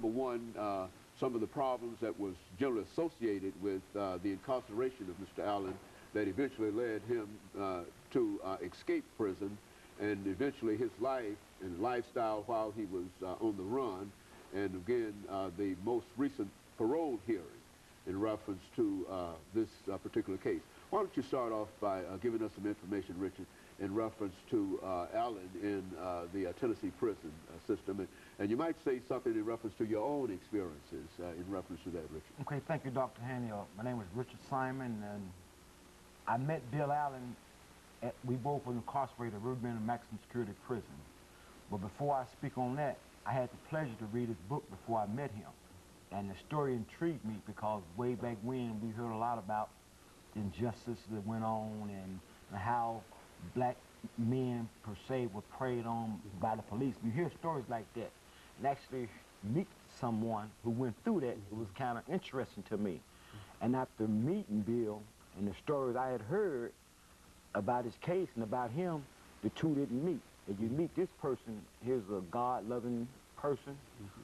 Number one, some of the problems that was generally associated with the incarceration of Mr. Allen that eventually led him to escape prison, and eventually his life and lifestyle while he was on the run, and again the most recent parole hearing in reference to this particular case. Why don't you start off by giving us some information, Richard, in reference to Allen in the Tennessee prison system, and you might say something in reference to your own experiences in reference to that, Richard. Okay, thank you, Dr. Haney. My name is Richard Simon, and I met Bill Allen we both were incarcerated at Ruben Maximum Security Prison. But before I speak on that, I had the pleasure to read his book before I met him. And the story intrigued me because way back when we heard a lot about the injustice that went on and how black men per se were preyed on by the police. You hear stories like that, and actually meet someone who went through that, it was kind of interesting to me. And after meeting Bill and the stories I had heard about his case and about him, the two didn't meet. If you meet this person, here's a God-loving person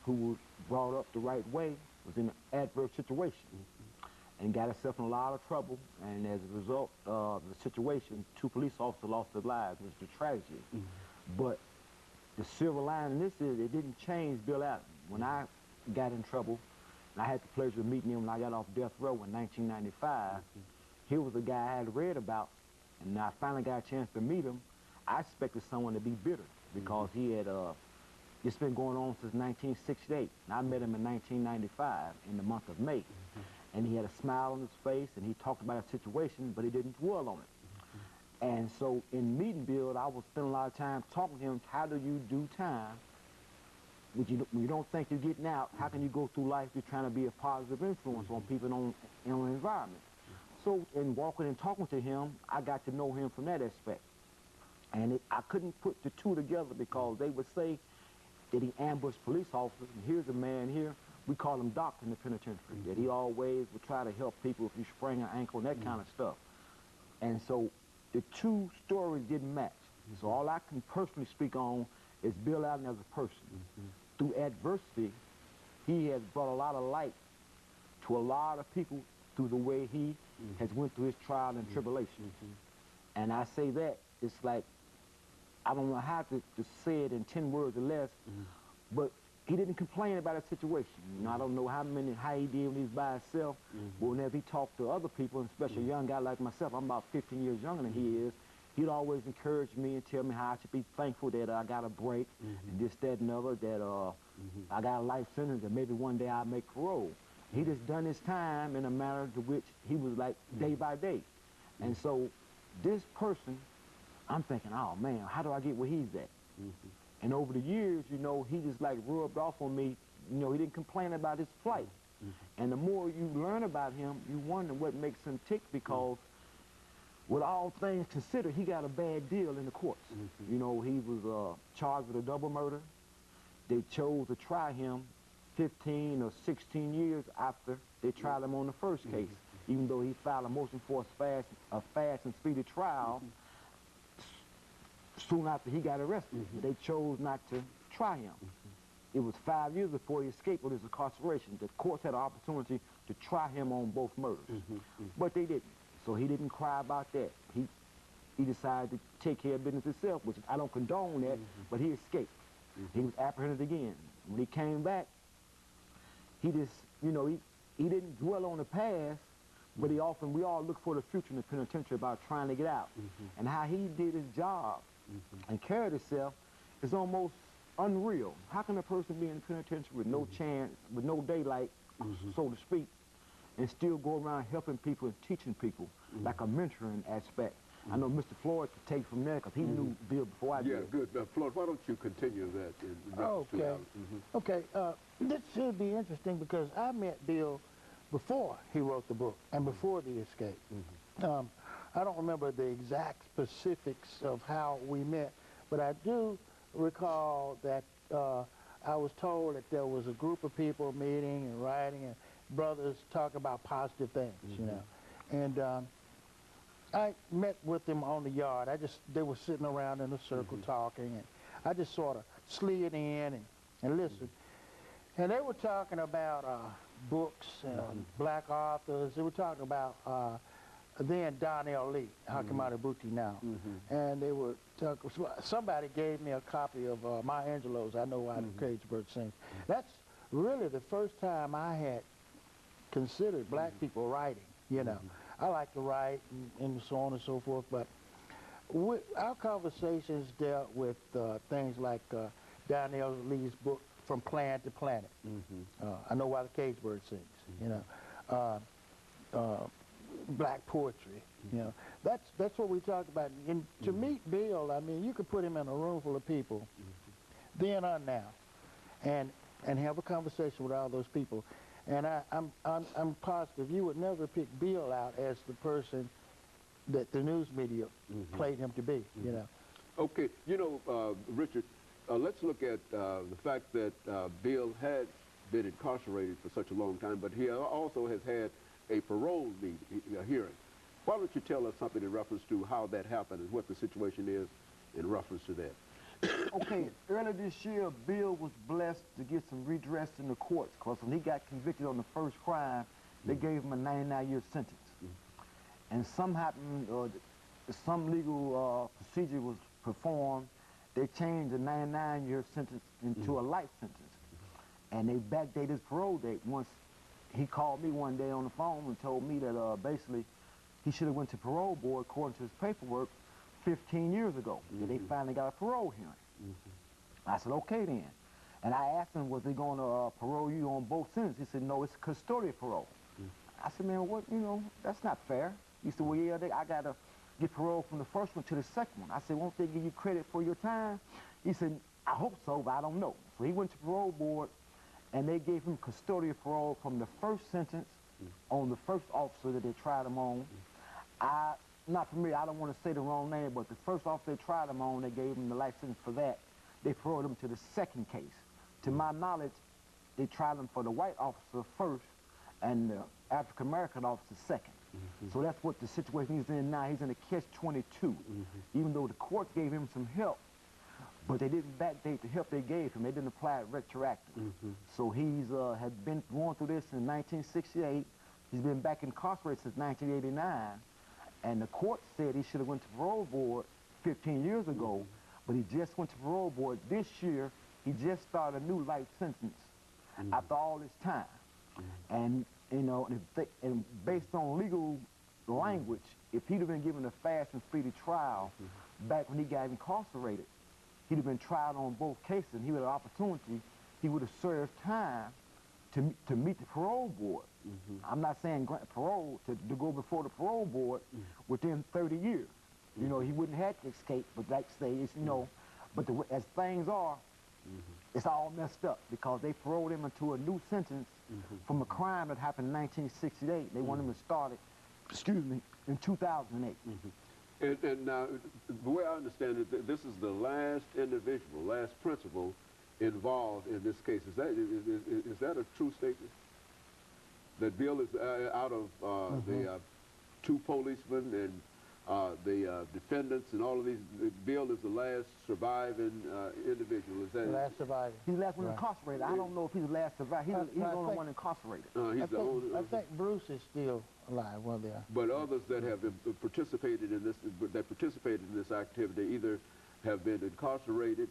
who was brought up the right way, was in an adverse situation, and got himself in a lot of trouble. And as a result of the situation, 2 police officers lost their lives, which is a tragedy. But the silver lining in this is it didn't change Bill Allen. When I got in trouble, and I had the pleasure of meeting him when I got off death row in 1995, he was a guy I had read about, and I finally got a chance to meet him. I expected someone to be bitter because he had, it's been going on since 1968. And I met him in 1995 in the month of May. And he had a smile on his face, and he talked about a situation, but he didn't dwell on it. And so in meeting Bill, I was spending a lot of time talking to him, how do you do time? When you don't think you're getting out, how can you go through life just trying to be a positive influence on people in the environment? So in walking and talking to him, I got to know him from that aspect. And I couldn't put the two together because they would say that he ambushed police officers. And here's a man here, we call him Doc in the penitentiary, that he always would try to help people if you sprain an ankle and that kind of stuff. And so the two stories didn't match. So all I can personally speak on is Bill Allen as a person. Through adversity, he has brought a lot of light to a lot of people through the way he has went through his trial and tribulation. And I say that, it's like, I don't know how to say it in 10 words or less, but he didn't complain about his situation. You know, I don't know how he did when he was by himself, but whenever he talked to other people, and especially a young guy like myself, I'm about 15 years younger than he is, he'd always encourage me and tell me how I should be thankful that I got a break, and this, that, and other, that I got a life sentence, and maybe one day I'll make parole. He just done his time in a manner to which he was like day by day. And so this person, I'm thinking, oh man, how do I get where he's at? And over the years, you know, he just like rubbed off on me. You know, he didn't complain about his plight. And the more you learn about him, you wonder what makes him tick, because with all things considered, he got a bad deal in the courts. You know, he was charged with a double murder. They chose to try him 15 or 16 years after they tried him on the first case, even though he filed a motion for a fast and speedy trial soon after he got arrested. They chose not to try him. It was 5 years before he escaped with his incarceration. The courts had an opportunity to try him on both murders, but they didn't. So he didn't cry about that. He decided to take care of business himself, which I don't condone that, but he escaped. He was apprehended again. When he came back, he just, you know, he didn't dwell on the past, but we all look for the future in the penitentiary about trying to get out. And how he did his job and carried himself is almost unreal. How can a person be in the penitentiary with no chance, with no daylight, so to speak, and still go around helping people and teaching people, like a mentoring aspect? I know Mr. Floyd could take from there because he knew Bill before I did. Yeah, good. Floyd, why don't you continue that in reference to Allen? Okay, this should be interesting because I met Bill before he wrote the book and before the escape. I don't remember the exact specifics of how we met, but I do recall that I was told that there was a group of people meeting and writing and brothers talking about positive things, you know. And I met with them on the yard. They were sitting around in a circle talking, and I just sort of slid in and listened. And they were talking about books, black authors. They were talking about then Donnell Lee, Hakimata Buti now. And they were talking, somebody gave me a copy of Maya Angelou's I Know Why the Cage Bird Sings. That's really the first time I had considered black people writing, you know. I like to write and so on and so forth, but our conversations dealt with things like Donnell Lee's book, From Planet to Planet. I Know Why the Cage Bird Sings, you know. Black poetry, you know. That's what we talked about. And to meet Bill, I mean, you could put him in a room full of people, then on now, and have a conversation with all those people. And I'm positive you would never pick Bill out as the person that the news media played him to be, you know. Okay, you know, Richard, let's look at the fact that Bill had been incarcerated for such a long time, but he also has had a parole hearing. Why don't you tell us something in reference to how that happened and what the situation is in reference to that? Okay, earlier this year, Bill was blessed to get some redress in the courts, because when he got convicted on the first crime, they gave him a 99-year sentence. And some happened, some legal procedure was performed. They changed the 99-year sentence into a life sentence. And they backdated his parole date. Once he called me one day on the phone and told me that basically he should have went to parole board according to his paperwork 15 years ago. That they finally got a parole hearing. I said, okay then. And I asked him, was they going to parole you on both sentences? He said, no, it's custodial parole. I said, man, what, you know, that's not fair. He said, well, yeah, I got to get parole from the first one to the second one. I said, won't they give you credit for your time? He said, I hope so, but I don't know. So he went to parole board, and they gave him custodial parole from the first sentence on the first officer that they tried him on. Not familiar, I don't want to say the wrong name, but the first officer they tried him on, they gave him the life sentence for that. They paroled him to the second case. To my knowledge, they tried him for the white officer first and the African-American officer second. So that's what the situation he's in now. He's in a catch-22. Even though the court gave him some help, but they didn't backdate the help they gave him. They didn't apply it retroactively. So he's had been going through this in 1968. He's been back incarcerated since 1989. And the court said he should have went to parole board 15 years ago, but he just went to parole board this year. He just started a new life sentence after all this time. And, you know, and based on legal language, if he'd have been given a fast and speedy trial back when he got incarcerated, he'd have been tried on both cases, and he would have an opportunity, he would have served time to meet the parole board. I'm not saying grant parole to go before the parole board within 30 years. You know, he wouldn't have to escape, but like say, it's, you know, but as things are, it's all messed up because they paroled him into a new sentence from a crime that happened in 1968. They want him to start it, excuse me, in 2008. And now, the way I understand it, this is the last individual, last principal involved in this case. Is that a true statement? That Bill is out of the two policemen and the defendants and all of these, Bill is the last surviving individual. Is that The last surviving. He's the last one incarcerated. I don't know if he's the last survivor. He's the only one incarcerated. I think Bruce is still alive. Well, there. But others that have participated in this, activity either have been incarcerated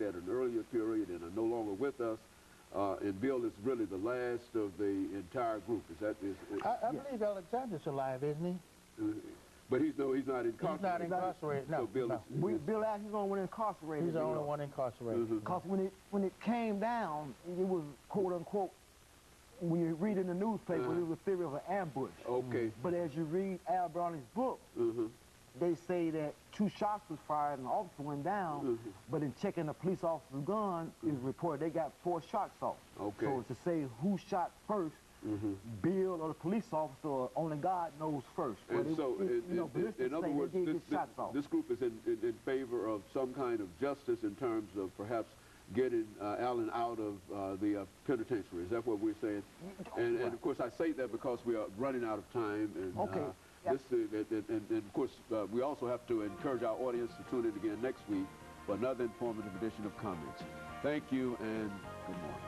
at an earlier period and are no longer with us. And Bill is really the last of the entire group. I believe Alexander's alive, isn't he? But he's not incarcerated. He's not incarcerated. No. So Bill is Bill Ash is the only one incarcerated. He's the only one incarcerated. Because when it came down, it was quote unquote. When you read in the newspaper, it was a theory of an ambush. Okay. But as you read Al Browning's book, they say that 2 shots was fired and the officer went down, but in checking the police officer's gun, it was reported they got 4 shots off. Okay. So to say who shot first, Bill or the police officer, only God knows first. And in other words, this group is in favor of some kind of justice in terms of perhaps getting Allen out of the penitentiary. Is that what we're saying? And of course, I say that because we are running out of time. And, and of course, we also have to encourage our audience to tune in again next week for another informative edition of Comments. Thank you and good morning.